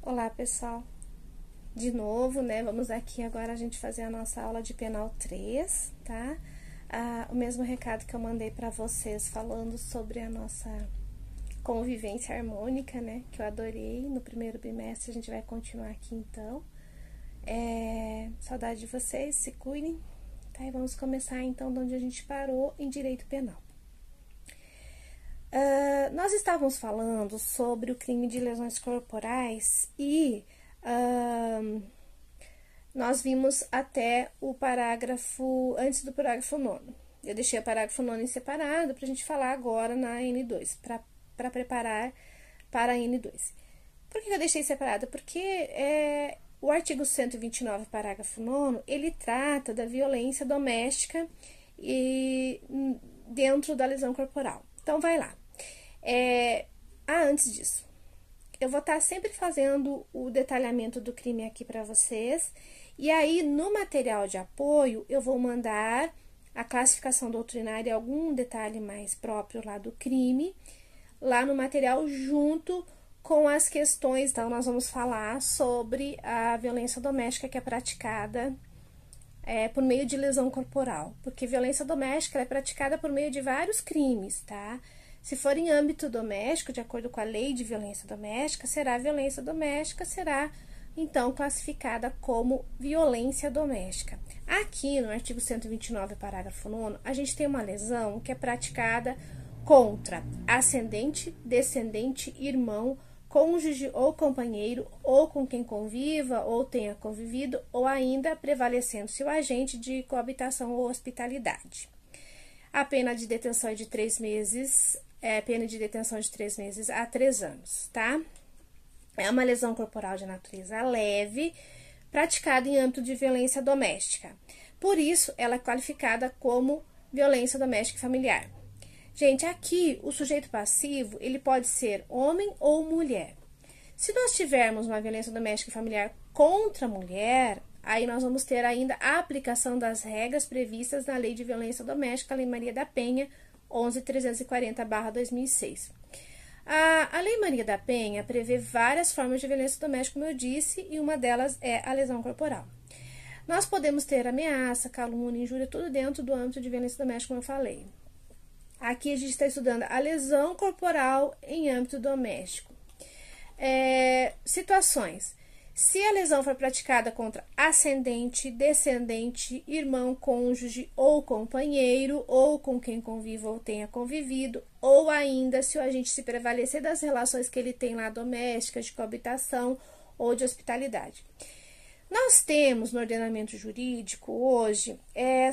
Olá, pessoal. De novo, né? Vamos aqui agora a gente fazer a nossa aula de penal 3, tá? O mesmo recado que eu mandei para vocês falando sobre a nossa convivência harmônica, né? Que eu adorei no primeiro bimestre, a gente vai continuar aqui então. Saudade de vocês, se cuidem, tá? E vamos começar então de onde a gente parou em direito penal. Nós estávamos falando sobre o crime de lesões corporais e nós vimos até o parágrafo, antes do parágrafo 9º. Eu deixei o parágrafo 9º separado para a gente falar agora na N2, para preparar para a N2. Por que eu deixei separado? Porque o artigo 129, parágrafo 9º, ele trata da violência doméstica e dentro da lesão corporal. Então, vai lá. Antes disso, eu vou estar sempre fazendo o detalhamento do crime aqui para vocês. E aí, no material de apoio, eu vou mandar a classificação doutrinária e algum detalhe mais próprio lá do crime, lá no material, junto com as questões. Então, nós vamos falar sobre a violência doméstica que é praticada por meio de lesão corporal. Porque violência doméstica é praticada por meio de vários crimes, tá? Se for em âmbito doméstico, de acordo com a lei de violência doméstica, será então classificada como violência doméstica. Aqui no artigo 129, parágrafo 9º, a gente tem uma lesão que é praticada contra ascendente, descendente, irmão, cônjuge ou companheiro, ou com quem conviva ou tenha convivido, ou ainda prevalecendo-se o agente de coabitação ou hospitalidade. A pena de detenção é de 3 meses, pena de detenção de 3 meses a 3 anos, tá? É uma lesão corporal de natureza leve, praticada em âmbito de violência doméstica. Por isso, ela é qualificada como violência doméstica e familiar. Gente, aqui, o sujeito passivo, ele pode ser homem ou mulher. Se nós tivermos uma violência doméstica e familiar contra a mulher, aí nós vamos ter ainda a aplicação das regras previstas na Lei de Violência Doméstica, a Lei Maria da Penha, 11.340/2006. A Lei Maria da Penha prevê várias formas de violência doméstica, como eu disse, e uma delas é a lesão corporal. Nós podemos ter ameaça, calúnia, injúria, tudo dentro do âmbito de violência doméstica, como eu falei. Aqui a gente está estudando a lesão corporal em âmbito doméstico. Situações. Se a lesão for praticada contra ascendente, descendente, irmão, cônjuge ou companheiro, ou com quem conviva ou tenha convivido, ou ainda se o agente se prevalecer das relações que ele tem lá domésticas, de coabitação ou de hospitalidade. Nós temos no ordenamento jurídico hoje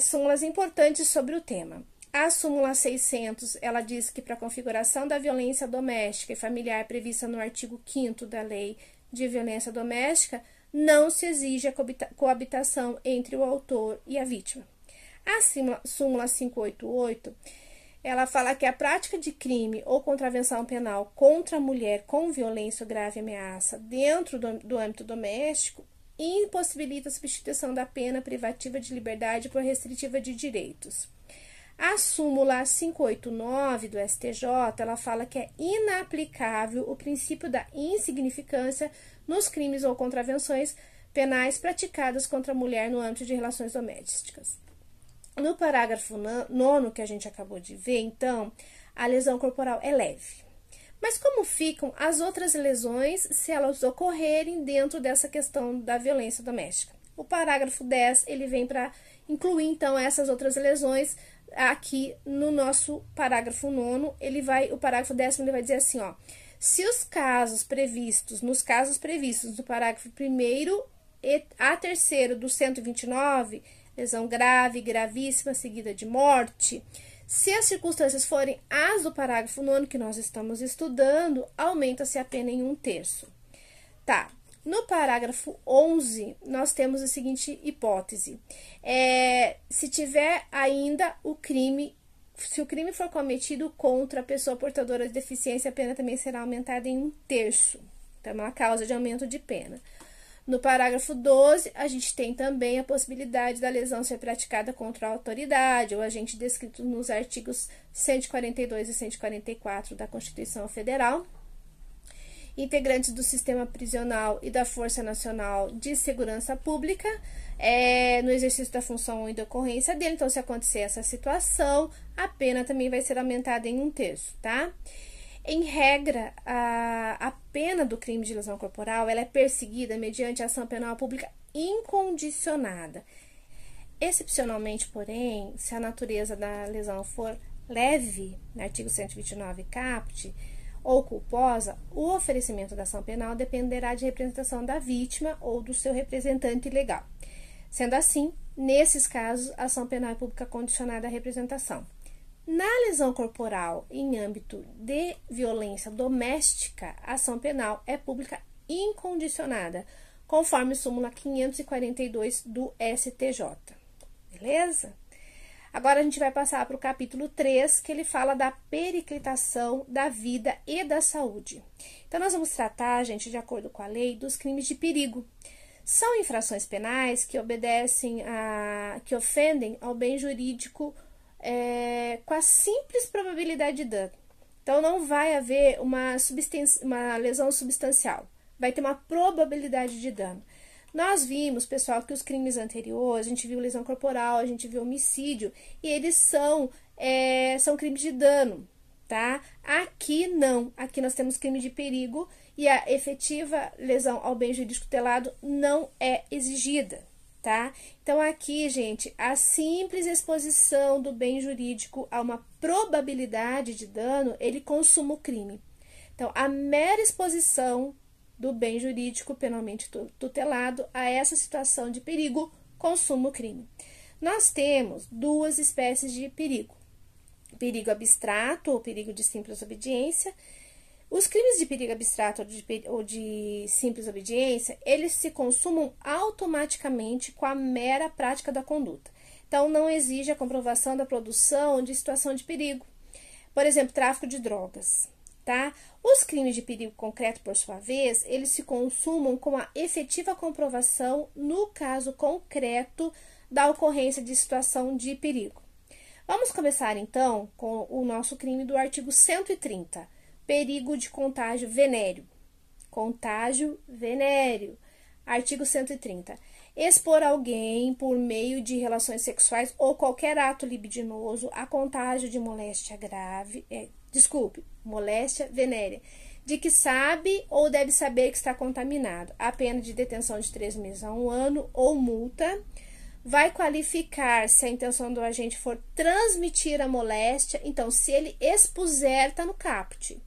súmulas importantes sobre o tema. A súmula 600, ela diz que para a configuração da violência doméstica e familiar prevista no artigo 5º da Lei de Violência Doméstica, não se exige a coabitação entre o autor e a vítima. A súmula 588, ela fala que a prática de crime ou contravenção penal contra a mulher com violência ou grave ameaça dentro do âmbito doméstico impossibilita a substituição da pena privativa de liberdade por restritiva de direitos. A súmula 589 do STJ, ela fala que é inaplicável o princípio da insignificância nos crimes ou contravenções penais praticadas contra a mulher no âmbito de relações domésticas. No parágrafo 9º que a gente acabou de ver, então, a lesão corporal é leve. Mas como ficam as outras lesões se elas ocorrerem dentro dessa questão da violência doméstica? O parágrafo 10, ele vem para incluir, então, essas outras lesões. Aqui no nosso parágrafo 9º, o parágrafo 10º, ele vai dizer assim, ó: se os casos previstos, nos casos previstos do parágrafo 1º a 3º do 129, lesão grave, gravíssima, seguida de morte, se as circunstâncias forem as do parágrafo 9º que nós estamos estudando, aumenta-se a pena em 1/3. Tá. No parágrafo 11, nós temos a seguinte hipótese. Se tiver ainda o crime, se o crime for cometido contra a pessoa portadora de deficiência, a pena também será aumentada em 1/3. Então, é uma causa de aumento de pena. No parágrafo 12, a gente tem também a possibilidade da lesão ser praticada contra a autoridade ou agente descrito nos artigos 142 e 144 da Constituição Federal. integrantes do sistema prisional e da Força Nacional de Segurança Pública, no exercício da função e da ocorrência dele. Então, se acontecer essa situação, a pena também vai ser aumentada em 1/3, tá? Em regra, a pena do crime de lesão corporal, ela é perseguida mediante ação penal pública incondicionada. Excepcionalmente, porém, se a natureza da lesão for leve, no artigo 129 caput, ou culposa, o oferecimento da ação penal dependerá de representação da vítima ou do seu representante legal. Sendo assim, nesses casos, a ação penal é pública condicionada à representação. Na lesão corporal em âmbito de violência doméstica, a ação penal é pública incondicionada, conforme súmula 542 do STJ. Beleza? Agora a gente vai passar para o capítulo 3, que ele fala da periclitação da vida e da saúde. Então, nós vamos tratar, gente, de acordo com a lei, dos crimes de perigo. São infrações penais que que ofendem ao bem jurídico com a simples probabilidade de dano. Então, não vai haver uma lesão substancial, vai ter uma probabilidade de dano. Nós vimos, pessoal, que os crimes anteriores, a gente viu lesão corporal, a gente viu homicídio, e eles são crimes de dano, tá? Aqui não, aqui nós temos crime de perigo e a efetiva lesão ao bem jurídico tutelado não é exigida, tá? Então, aqui, gente, a simples exposição do bem jurídico a uma probabilidade de dano, ele consuma o crime. Então, a mera exposição do bem jurídico penalmente tutelado a essa situação de perigo consuma o crime. Nós temos duas espécies de perigo: perigo abstrato ou perigo de simples obediência. Os crimes de perigo abstrato ou de simples obediência, eles se consumam automaticamente com a mera prática da conduta. Então, não exige a comprovação da produção de situação de perigo. Por exemplo, tráfico de drogas, tá? Os crimes de perigo concreto, por sua vez, eles se consumam com a efetiva comprovação no caso concreto da ocorrência de situação de perigo. Vamos começar, então, com o nosso crime do artigo 130, perigo de contágio venéreo. Contágio venéreo. Artigo 130. Expor alguém por meio de relações sexuais ou qualquer ato libidinoso a contágio de moléstia moléstia venérea, de que sabe ou deve saber que está contaminado, a pena de detenção de 3 meses a 1 ano ou multa. Vai qualificar se a intenção do agente for transmitir a moléstia. Então, se ele expuser, tá no caput.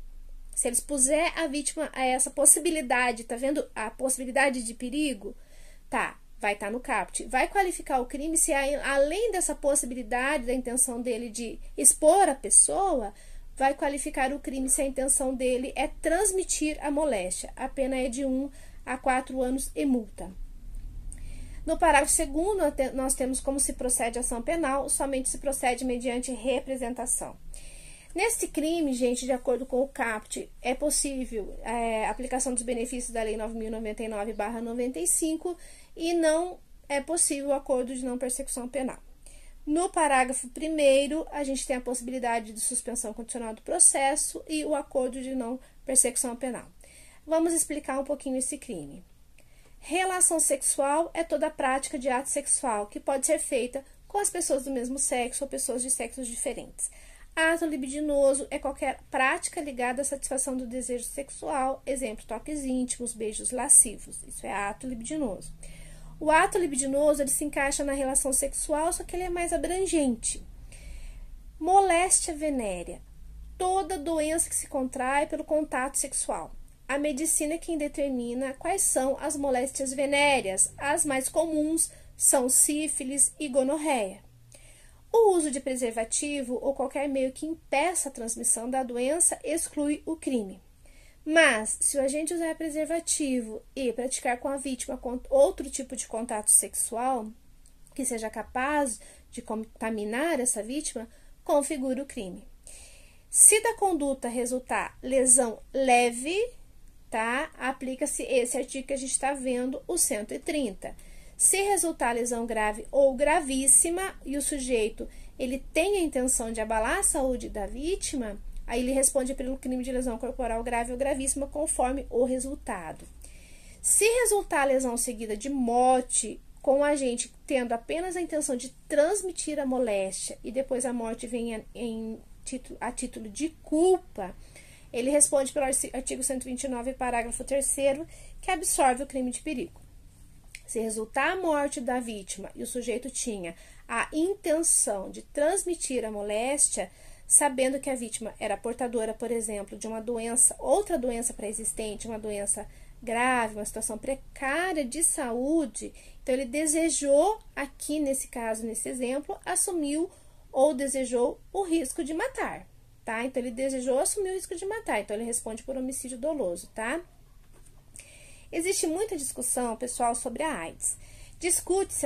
Se ele expuser a vítima a essa possibilidade, tá vendo a possibilidade de perigo? Tá, vai estar no caput. Vai qualificar o crime se, além dessa possibilidade da intenção dele de expor a pessoa, vai qualificar o crime se a intenção dele é transmitir a moléstia. A pena é de 1 a 4 anos e multa. No parágrafo 2º, nós temos como se procede a ação penal, somente se procede mediante representação. Nesse crime, gente, de acordo com o caput, é possível a aplicação dos benefícios da Lei 9.099/95 e não é possível o acordo de não persecução penal. No parágrafo 1º, a gente tem a possibilidade de suspensão condicional do processo e o acordo de não persecução penal. Vamos explicar um pouquinho esse crime. Relação sexual é toda a prática de ato sexual que pode ser feita com as pessoas do mesmo sexo ou pessoas de sexos diferentes. Ato libidinoso é qualquer prática ligada à satisfação do desejo sexual, exemplo, toques íntimos, beijos lascivos. Isso é ato libidinoso. O ato libidinoso, ele se encaixa na relação sexual, só que ele é mais abrangente. Moléstia venérea, toda doença que se contrai pelo contato sexual. A medicina é quem determina quais são as moléstias venéreas. As mais comuns são sífilis e gonorreia. O uso de preservativo ou qualquer meio que impeça a transmissão da doença exclui o crime. Mas, se o agente usar preservativo e praticar com a vítima outro tipo de contato sexual que seja capaz de contaminar essa vítima, configura o crime. Se da conduta resultar lesão leve, tá? Aplica-se esse artigo que a gente está vendo, o 130. Se resultar lesão grave ou gravíssima e o sujeito ele tem a intenção de abalar a saúde da vítima, Aí ele responde pelo crime de lesão corporal grave ou gravíssima, conforme o resultado. Se resultar a lesão seguida de morte, com o agente tendo apenas a intenção de transmitir a moléstia e depois a morte venha a título de culpa, ele responde pelo artigo 129, parágrafo 3º, que absorve o crime de perigo. Se resultar a morte da vítima e o sujeito tinha a intenção de transmitir a moléstia, sabendo que a vítima era portadora, por exemplo, de uma doença, outra doença pré-existente, uma doença grave, uma situação precária de saúde, então ele desejou, aqui nesse caso, nesse exemplo, assumiu ou desejou o risco de matar, tá? Então ele desejou assumir o risco de matar, então ele responde por homicídio doloso, tá? Existe muita discussão, pessoal, sobre a AIDS. Discute-se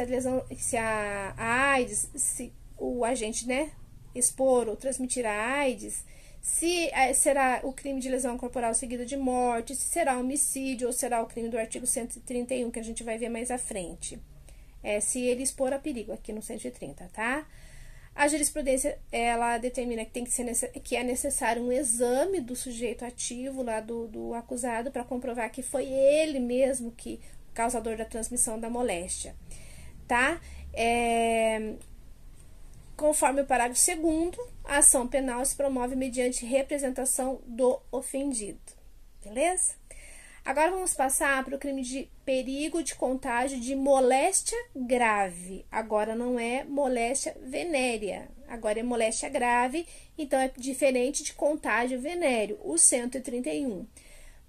se a AIDS, se o agente, né, expor ou transmitir a AIDS, se será o crime de lesão corporal seguido de morte, se será homicídio ou será o crime do artigo 131, que a gente vai ver mais à frente. Se ele expor a perigo, aqui no 130, tá? A jurisprudência, ela determina que é necessário um exame do sujeito ativo, lá do acusado, para comprovar que foi ele mesmo que causador da transmissão da moléstia, tá? Conforme o parágrafo 2º, a ação penal se promove mediante representação do ofendido, beleza? Agora vamos passar para o crime de perigo de contágio de moléstia grave. Agora não é moléstia venérea, agora é moléstia grave, então é diferente de contágio venéreo, o 131.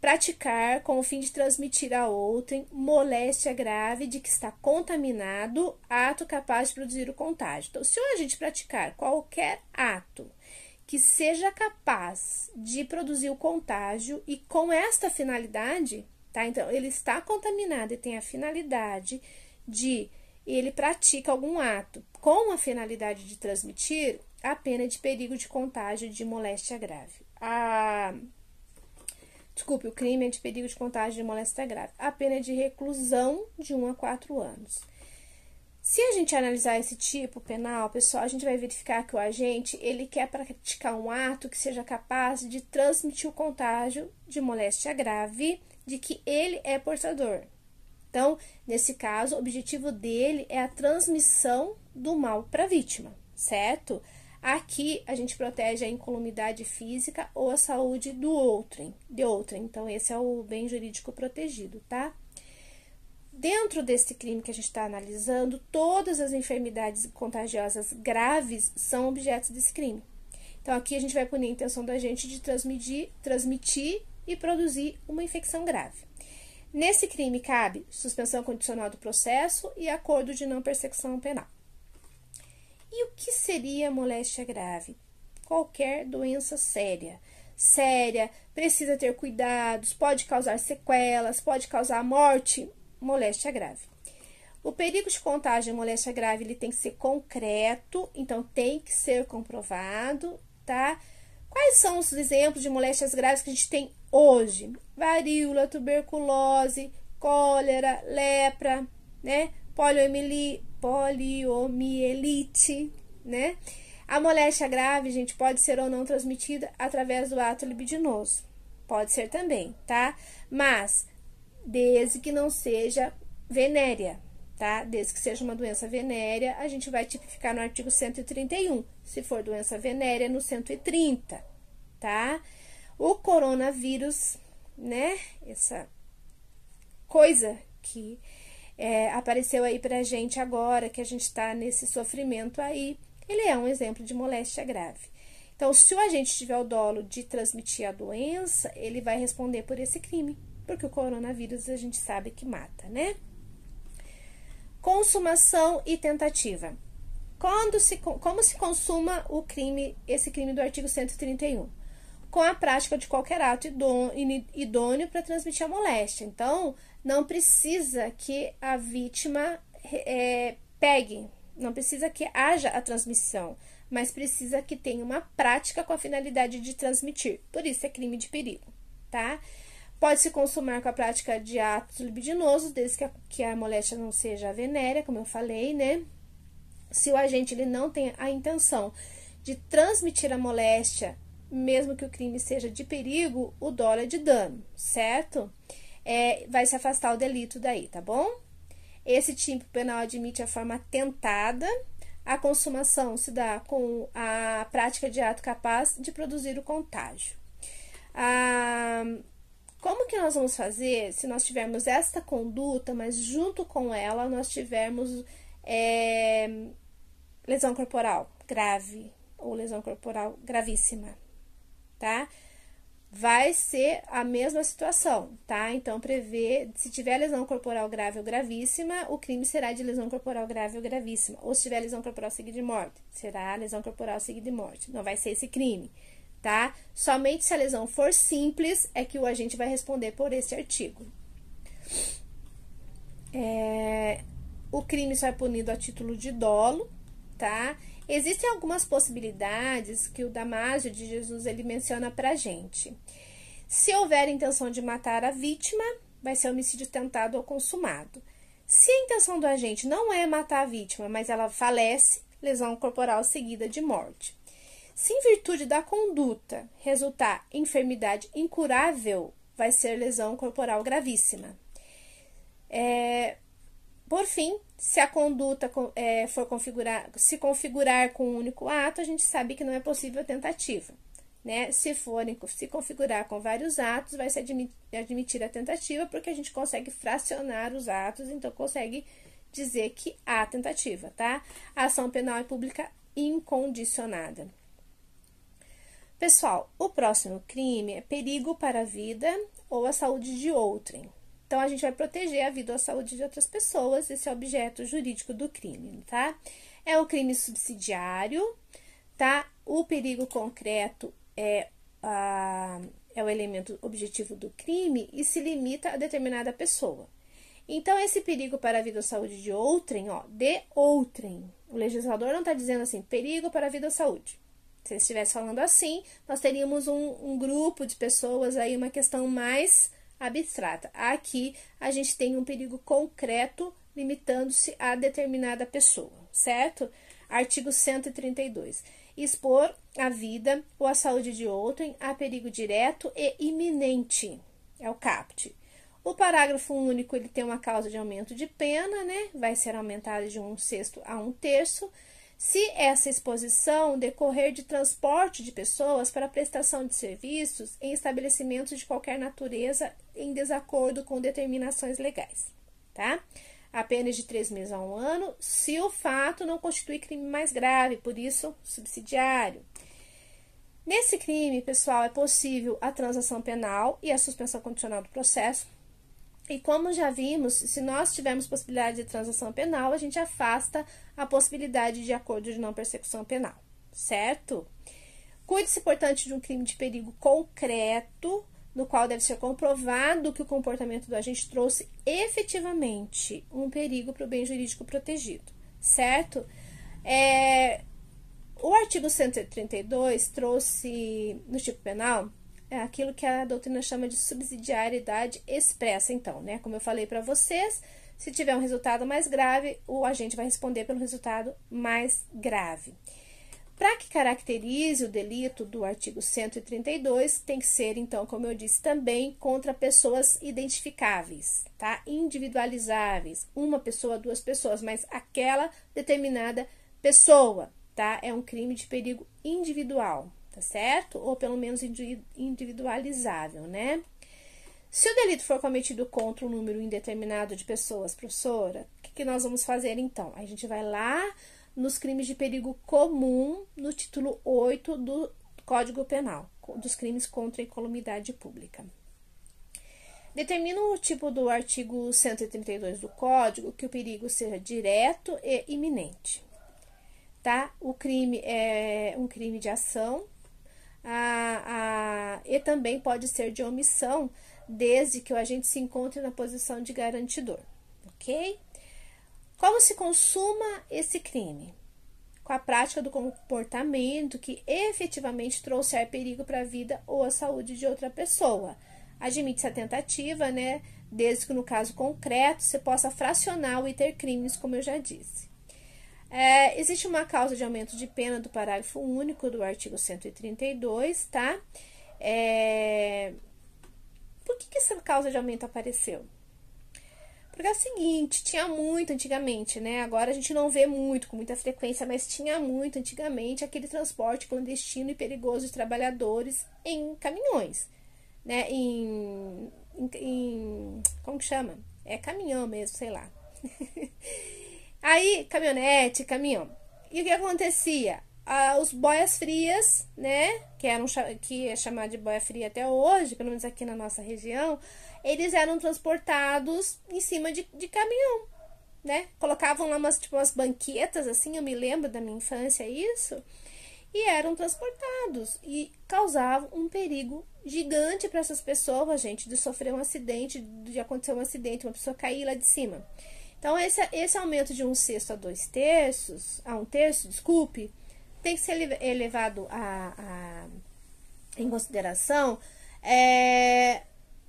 Praticar com o fim de transmitir a outrem moléstia grave de que está contaminado, ato capaz de produzir o contágio. Então, se o agente praticar qualquer ato que seja capaz de produzir o contágio e com esta finalidade, tá? Então, ele está contaminado e tem a finalidade ele pratica algum ato com a finalidade de transmitir, a pena é de perigo de contágio de moléstia grave. O crime é de perigo de contágio de moléstia grave. A pena é de reclusão de 1 a 4 anos. Se a gente analisar esse tipo penal, pessoal, a gente vai verificar que o agente, ele quer praticar um ato que seja capaz de transmitir o contágio de moléstia grave de que ele é portador. Então, nesse caso, o objetivo dele é a transmissão do mal para a vítima, certo? Aqui, a gente protege a incolumidade física ou a saúde de outrem. Então, esse é o bem jurídico protegido, tá? Dentro desse crime que a gente está analisando, todas as enfermidades contagiosas graves são objetos desse crime. Então, aqui a gente vai punir a intenção do agente de transmitir e produzir uma infecção grave. Nesse crime, cabe suspensão condicional do processo e acordo de não persecução penal. E o que seria moléstia grave? Qualquer doença séria. Precisa ter cuidados, pode causar sequelas, pode causar morte, moléstia grave. O perigo de contágio em moléstia grave, ele tem que ser concreto, então tem que ser comprovado, tá? Quais são os exemplos de moléstias graves que a gente tem hoje? Varíola, tuberculose, cólera, lepra, né? Poliomielite, né? A moléstia grave, gente, pode ser ou não transmitida através do ato libidinoso. Pode ser também, tá? Mas, desde que não seja venérea, tá? Desde que seja uma doença venérea, a gente vai tipificar no artigo 131. Se for doença venérea, no 130, tá? O coronavírus, né? Essa coisa que apareceu aí pra gente agora, que a gente tá nesse sofrimento aí, ele é um exemplo de moléstia grave. Então, se o agente tiver o dolo de transmitir a doença, ele vai responder por esse crime, porque o coronavírus a gente sabe que mata, né? Consumação e tentativa. Como se consuma esse crime do artigo 131? Com a prática de qualquer ato idôneo para transmitir a moléstia. Então, não precisa que a vítima pegue, não precisa que haja a transmissão, mas precisa que tenha uma prática com a finalidade de transmitir. Por isso é crime de perigo, tá? Pode se consumar com a prática de atos libidinosos, desde que a moléstia não seja venérea, como eu falei, né? Se o agente ele não tem a intenção de transmitir a moléstia mesmo que o crime seja de perigo, o dolo é de dano, certo? Vai se afastar o delito daí, tá bom? Esse tipo penal admite a forma tentada. A consumação se dá com a prática de ato capaz de produzir o contágio. Como que nós vamos fazer se nós tivermos esta conduta, mas junto com ela nós tivermos lesão corporal grave ou lesão corporal gravíssima, tá? Vai ser a mesma situação, tá? Então, prevê, se tiver lesão corporal grave ou gravíssima, o crime será de lesão corporal grave ou gravíssima. Ou se tiver lesão corporal seguida de morte, será lesão corporal seguida de morte. Não vai ser esse crime, tá? Somente se a lesão for simples, é que o agente vai responder por esse artigo. O crime só é punido a título de dolo, tá? Existem algumas possibilidades que o Damásio de Jesus ele menciona pra gente. Se houver intenção de matar a vítima, vai ser homicídio tentado ou consumado. Se a intenção do agente não é matar a vítima, mas ela falece, lesão corporal seguida de morte. Se em virtude da conduta resultar enfermidade incurável, vai ser lesão corporal gravíssima. Por fim, se a conduta se configurar com um único ato, a gente sabe que não é possível a tentativa, né? Se configurar com vários atos, vai se admitir a tentativa, porque a gente consegue fracionar os atos, então consegue dizer que há tentativa, tá? A ação penal é pública incondicionada. Pessoal, o próximo crime é perigo para a vida ou a saúde de outrem. Então, a gente vai proteger a vida ou a saúde de outras pessoas, esse é o objeto jurídico do crime, tá? É o crime subsidiário, tá? O perigo concreto é o elemento objetivo do crime e se limita a determinada pessoa. Então, esse perigo para a vida ou saúde de outrem, de outrem. O legislador não está dizendo assim, perigo para a vida ou saúde. Se ele estivesse falando assim, nós teríamos um grupo de pessoas aí, uma questão mais abstrata. Aqui, a gente tem um perigo concreto limitando-se a determinada pessoa, certo? Artigo 132. Expor a vida ou a saúde de outrem a perigo direto e iminente. É o caput. O parágrafo único, ele tem uma causa de aumento de pena, né? Vai ser aumentado de 1/6 a 1/3. Se essa exposição decorrer de transporte de pessoas para prestação de serviços em estabelecimentos de qualquer natureza em desacordo com determinações legais, tá? Apenas de 3 meses a 1 ano, se o fato não constitui crime mais grave, por isso, subsidiário. Nesse crime, pessoal, é possível a transação penal e a suspensão condicional do processo. E como já vimos, se nós tivermos possibilidade de transação penal, a gente afasta a possibilidade de acordo de não persecução penal, certo? Cuide-se, portanto, de um crime de perigo concreto, no qual deve ser comprovado que o comportamento do agente trouxe efetivamente um perigo para o bem jurídico protegido, certo? O artigo 132 trouxe no tipo penal aquilo que a doutrina chama de subsidiariedade expressa, então, né? Como eu falei para vocês, se tiver um resultado mais grave, o agente vai responder pelo resultado mais grave. Para que caracterize o delito do artigo 132, tem que ser, então, como eu disse também, contra pessoas identificáveis, tá? Individualizáveis, uma pessoa, 2 pessoas, mas aquela determinada pessoa, tá? É um crime de perigo individual, tá certo? Ou pelo menos individualizável, né? Se o delito for cometido contra um número indeterminado de pessoas, professora, o que nós vamos fazer então? A gente vai lá nos crimes de perigo comum, no título 8 do Código Penal, dos crimes contra a incolumidade pública. Determina o tipo do artigo 132 do Código que o perigo seja direto e iminente, tá? O crime é um crime de ação, e também pode ser de omissão, desde que o agente se encontre na posição de garantidor, ok? Como se consuma esse crime? Com a prática do comportamento que efetivamente trouxer perigo para a vida ou a saúde de outra pessoa. Admite-se a tentativa, né? Desde que no caso concreto você possa fracionar ou ter crimes, como eu já disse. Existe uma causa de aumento de pena do parágrafo único do artigo 132, tá? Por que essa causa de aumento apareceu? Porque é o seguinte, tinha muito antigamente, né? Agora a gente não vê muito, com muita frequência, mas tinha muito antigamente aquele transporte clandestino e perigoso de trabalhadores em caminhões, né? Como que chama? Caminhão mesmo, sei lá. Aí, caminhonete, caminhão. E o que acontecia? Os boias frias, né? Que é chamado de boia fria até hoje, pelo menos aqui na nossa região, eles eram transportados em cima de caminhão, né? Colocavam lá umas banquetas, assim, eu me lembro da minha infância isso, e eram transportados e causavam um perigo gigante para essas pessoas, gente, de sofrer um acidente, de acontecer um acidente, uma pessoa cair lá de cima. Então, esse aumento de 1/6 a 2/3, a 1/3, desculpe, tem que ser levado em consideração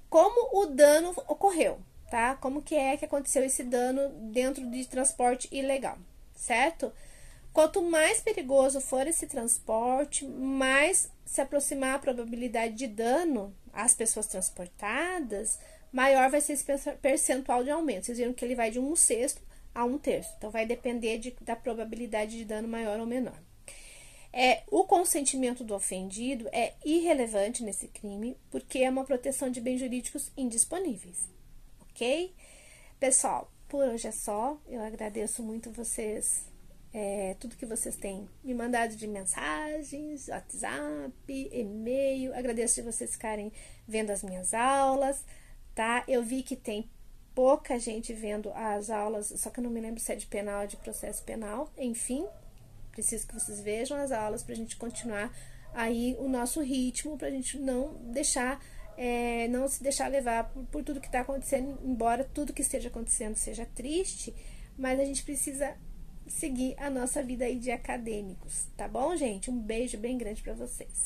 como o dano ocorreu, tá? Como que aconteceu esse dano dentro de transporte ilegal, certo? Quanto mais perigoso for esse transporte, mais se aproximar a probabilidade de dano às pessoas transportadas, maior vai ser esse percentual de aumento. Vocês viram que ele vai de 1/6 a 1/3. Então, vai depender da probabilidade de dano maior ou menor. O consentimento do ofendido é irrelevante nesse crime, porque é uma proteção de bens jurídicos indisponíveis, ok? Pessoal, por hoje é só. Eu agradeço muito vocês, tudo que vocês têm me mandado de mensagens, WhatsApp, e-mail. Agradeço de vocês ficarem vendo as minhas aulas, tá? Eu vi que tem pouca gente vendo as aulas, só que eu não me lembro se é de penal ou de processo penal, enfim. Preciso que vocês vejam as aulas para a gente continuar aí o nosso ritmo, para a gente não se deixar levar por tudo que está acontecendo, embora tudo que esteja acontecendo seja triste, mas a gente precisa seguir a nossa vida aí de acadêmicos, tá bom, gente? Um beijo bem grande para vocês.